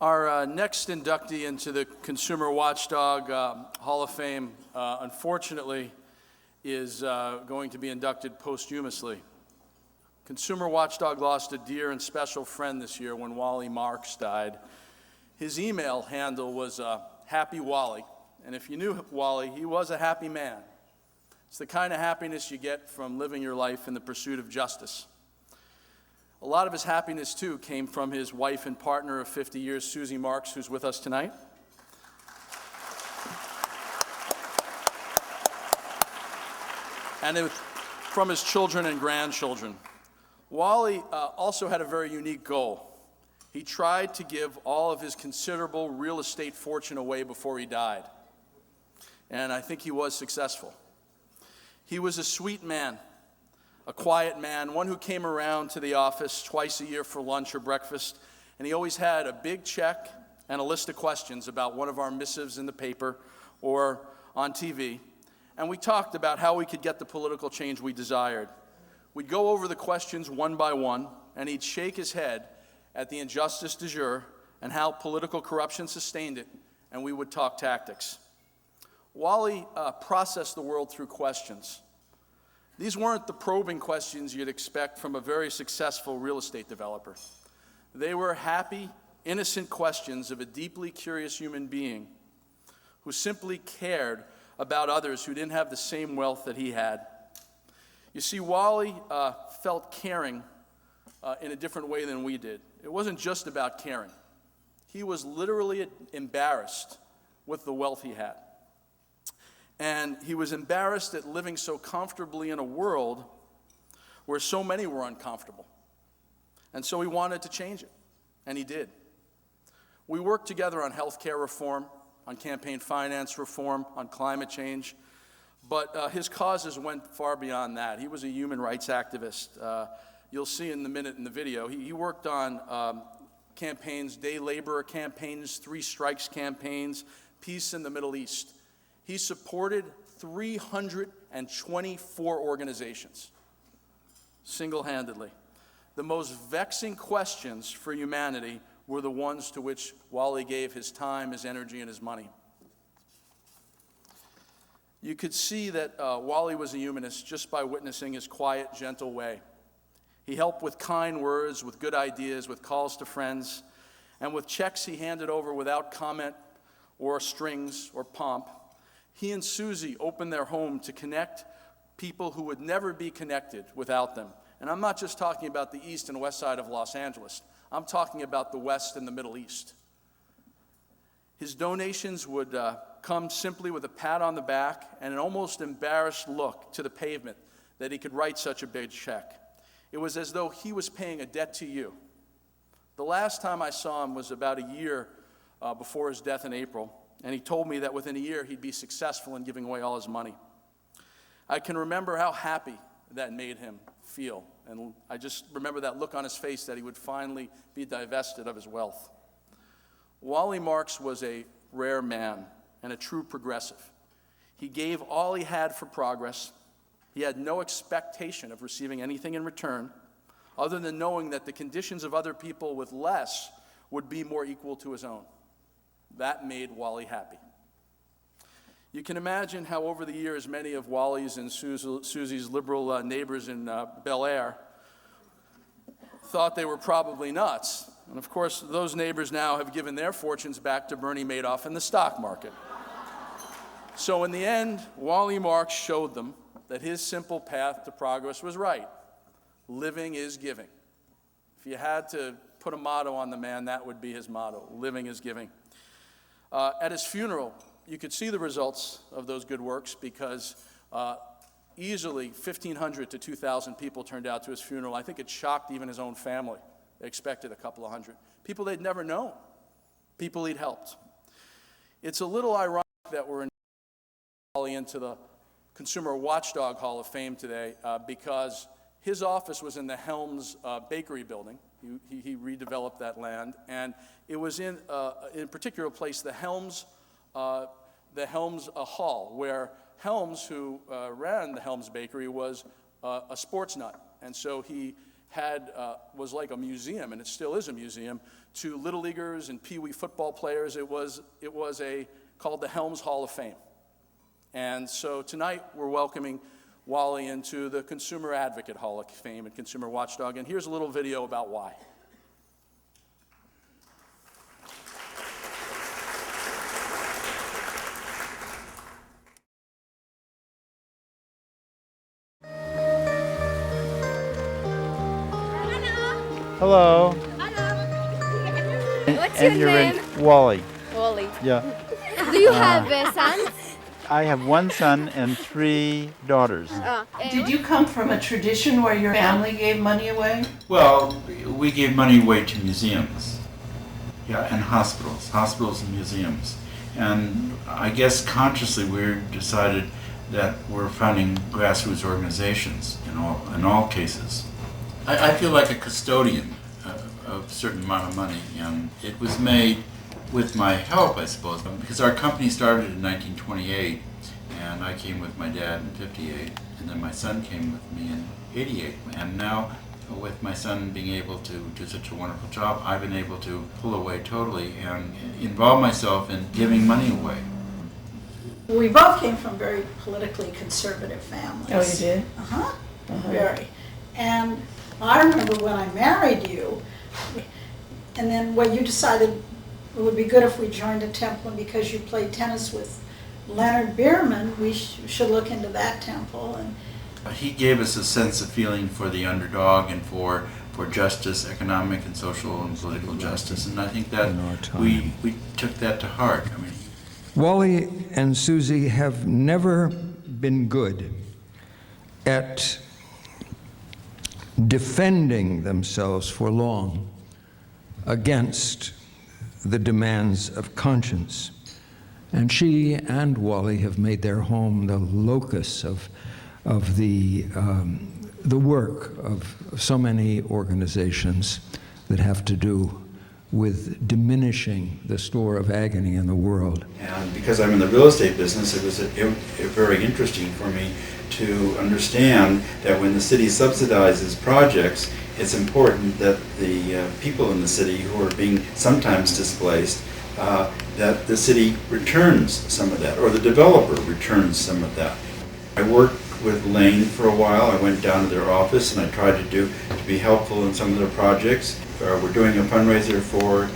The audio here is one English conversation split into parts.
Our next inductee into the Consumer Watchdog Hall of Fame, unfortunately, is going to be inducted posthumously. Consumer Watchdog lost a dear and special friend this year when Wally Marks died. His email handle was Happy Wally, and if you knew Wally, he was a happy man. It's the kind of happiness you get from living your life in the pursuit of justice. A lot of his happiness, too, came from his wife and partner of 50 years, Susie Marks, who's with us tonight. And from his children and grandchildren. Wally also had a very unique goal. He tried to give all of his considerable real estate fortune away before he died. And I think he was successful. He was a sweet man. A quiet man, one who came around to the office twice a year for lunch or breakfast, and he always had a big check and a list of questions about one of our missives in the paper or on TV, and we talked about how we could get the political change we desired. We'd go over the questions one by one, and he'd shake his head at the injustice du jour and how political corruption sustained it, and we would talk tactics. Wally processed the world through questions. These weren't the probing questions you'd expect from a very successful real estate developer. They were happy, innocent questions of a deeply curious human being who simply cared about others who didn't have the same wealth that he had. You see, Wally felt caring in a different way than we did. It wasn't just about caring. He was literally embarrassed with the wealth he had. And he was embarrassed at living so comfortably in a world where so many were uncomfortable. And so he wanted to change it, and he did. We worked together on health care reform, on campaign finance reform, on climate change, but his causes went far beyond that. He was a human rights activist. You'll see in a minute in the video. He worked on campaigns, day laborer campaigns, 3 strikes campaigns, peace in the Middle East. He supported 324 organizations, single-handedly. The most vexing questions for humanity were the ones to which Wally gave his time, his energy, and his money. You could see that Wally was a humanist just by witnessing his quiet, gentle way. He helped with kind words, with good ideas, with calls to friends, and with checks he handed over without comment or strings or pomp. He and Susie opened their home to connect people who would never be connected without them. And I'm not just talking about the east and west side of Los Angeles. I'm talking about the West and the Middle East. His donations would come simply with a pat on the back and an almost embarrassed look to the pavement that he could write such a big check. It was as though he was paying a debt to you. The last time I saw him was about a year before his death in April. And he told me that within a year he'd be successful in giving away all his money. I can remember how happy that made him feel. And I just remember that look on his face that he would finally be divested of his wealth. Wally Marks was a rare man and a true progressive. He gave all he had for progress. He had no expectation of receiving anything in return, other than knowing that the conditions of other people with less would be more equal to his own. That made Wally happy. You can imagine how over the years many of Wally's and Susie's liberal neighbors in Bel Air thought they were probably nuts. And of course, those neighbors now have given their fortunes back to Bernie Madoff in the stock market. So in the end, Wally Marks showed them that his simple path to progress was right. Living is giving. If you had to put a motto on the man, that would be his motto. Living is giving. At his funeral, you could see the results of those good works because easily 1,500 to 2,000 people turned out to his funeral. I think it shocked even his own family. They expected a couple of hundred. People they'd never known, people he'd helped. It's a little ironic that we're into the Consumer Watchdog Hall of Fame today because his office was in the Helms Bakery building. He redeveloped that land, and it was in a particular place, the Helms Hall, where Helms, who ran the Helms Bakery, was a sports nut, and so he was like a museum, and it still is a museum, to Little Leaguers and Pee Wee football players. It was called the Helms Hall of Fame. And so tonight we're welcoming Wally into the Consumer Advocate Hall of Fame and Consumer Watchdog. And here's a little video about why. Hello. What's your name? Wally. Wally. Yeah. Do you have a son? I have one son and 3 daughters. Did you come from a tradition where your family gave money away? Well, we gave money away to museums. Yeah, and hospitals and museums. And I guess consciously we decided that we're funding grassroots organizations in all cases. I feel like a custodian of a certain amount of money, and it was made with my help, I suppose, because our company started in 1928, and I came with my dad in 58, and then my son came with me in 88, and now with my son being able to do such a wonderful job, I've been able to pull away totally and involve myself in giving money away. We both came from very politically conservative families. Oh, you did? Very. And I remember when I married you, and then when you decided it would be good if we joined a temple, and because you played tennis with Leonard Bierman, we should look into that temple. And he gave us a sense of feeling for the underdog and for justice, economic and social and political justice, and I think that we took that to heart. I mean, Wally and Susie have never been good at defending themselves for long against the demands of conscience. And she and Wally have made their home the locus of the work of so many organizations that have to do with diminishing the store of agony in the world. And because I'm in the real estate business, it was very interesting for me to understand that when the city subsidizes projects, it's important that the people in the city who are being sometimes displaced, that the city returns some of that, or the developer returns some of that. I worked with Lane for a while. I went down to their office and I tried to be helpful in some of their projects. We're doing a fundraiser for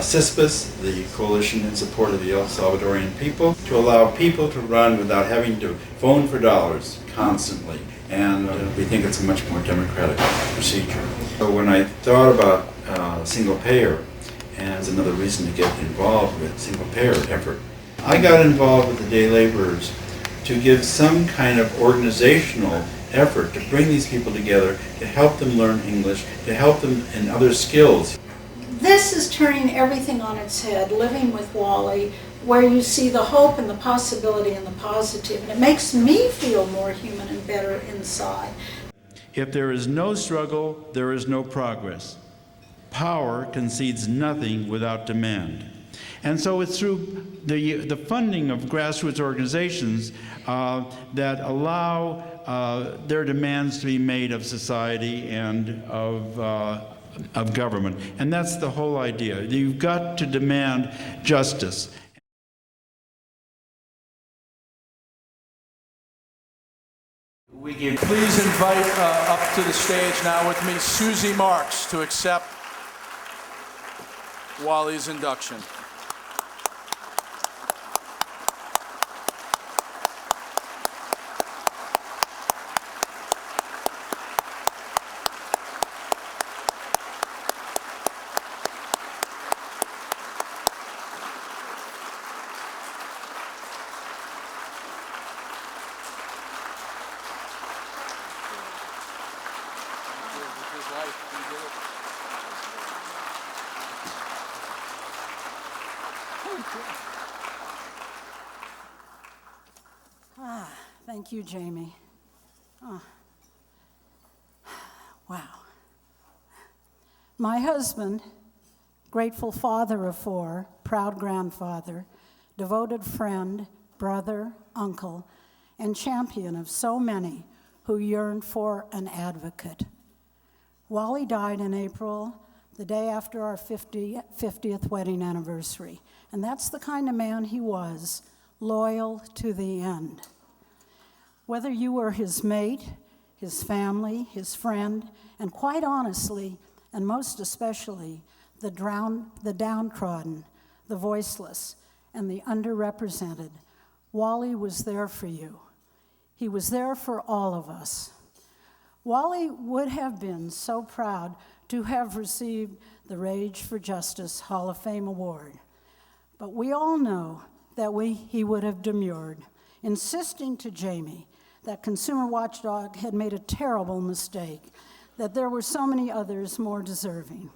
CISPAS, the coalition in support of the El Salvadorian people, to allow people to run without having to phone for dollars constantly. And we think it's a much more democratic procedure. So when I thought about single payer, and it's another reason to get involved with single payer effort, I got involved with the day laborers to give some kind of organizational effort to bring these people together, to help them learn English, to help them in other skills. this is turning everything on its head, living with Wally, where you see the hope and the possibility and the positive. And it makes me feel more human and better inside. If there is no struggle, there is no progress. Power concedes nothing without demand. And so it's through the funding of grassroots organizations that allow their demands to be made of society and of government. And that's the whole idea. You've got to demand justice. Please invite up to the stage now with me Susie Marks to accept Wally's induction. Thank you, Jamie. Oh. Wow. My husband, grateful father of 4, proud grandfather, devoted friend, brother, uncle, and champion of so many who yearn for an advocate. Wally died in April, the day after our 50th wedding anniversary. And that's the kind of man he was, loyal to the end. Whether you were his mate, his family, his friend, and quite honestly, and most especially, the downtrodden, the voiceless, and the underrepresented, Wally was there for you. He was there for all of us. Wally would have been so proud to have received the Rage for Justice Hall of Fame Award. But we all know that he would have demurred, insisting to Jamie that Consumer Watchdog had made a terrible mistake, that there were so many others more deserving.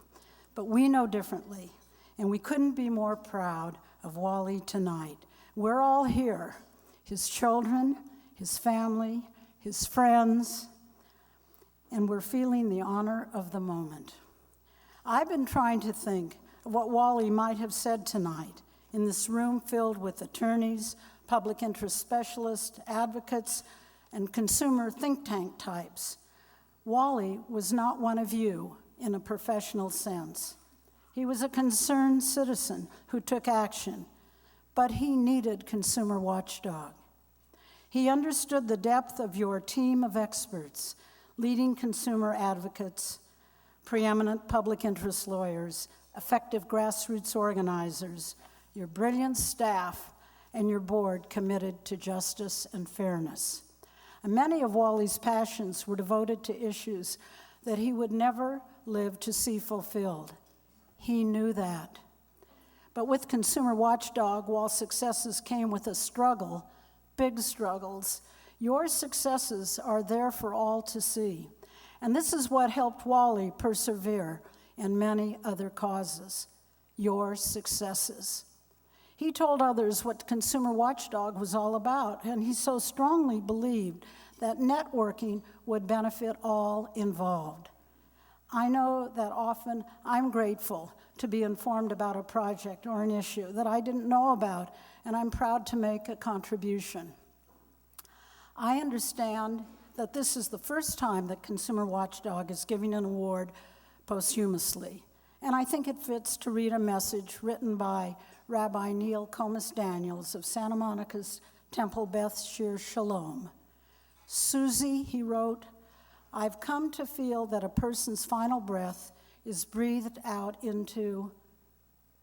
But we know differently, and we couldn't be more proud of Wally tonight. We're all here, his children, his family, his friends, and we're feeling the honor of the moment. I've been trying to think of what Wally might have said tonight in this room filled with attorneys, public interest specialists, advocates, and consumer think tank types. Wally was not one of you in a professional sense. He was a concerned citizen who took action, but he needed Consumer Watchdog. He understood the depth of your team of experts, leading consumer advocates, preeminent public interest lawyers, effective grassroots organizers, your brilliant staff, and your board committed to justice and fairness. And many of Wally's passions were devoted to issues that he would never live to see fulfilled. He knew that. But with Consumer Watchdog, while successes came with a struggle, big struggles, your successes are there for all to see. And this is what helped Wally persevere in many other causes, your successes. He told others what Consumer Watchdog was all about, and he so strongly believed that networking would benefit all involved. I know that often I'm grateful to be informed about a project or an issue that I didn't know about, and I'm proud to make a contribution. I understand that this is the first time that Consumer Watchdog is giving an award posthumously, and I think it fits to read a message written by Rabbi Neil Comas Daniels of Santa Monica's Temple Beth Shir Shalom. Susie, he wrote, I've come to feel that a person's final breath is breathed out into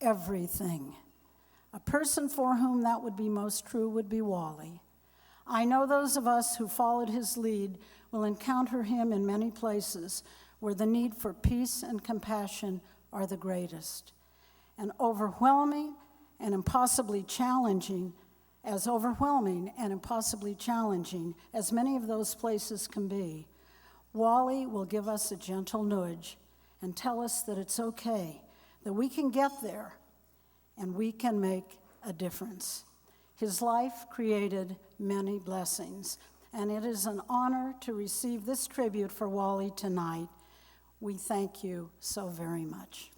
everything. A person for whom that would be most true would be Wally. I know those of us who followed his lead will encounter him in many places where the need for peace and compassion are the greatest. And overwhelming and impossibly challenging as many of those places can be, Wally will give us a gentle nudge and tell us that it's okay, that we can get there and we can make a difference. His life created many blessings, and it is an honor to receive this tribute for Wally tonight. We thank you so very much.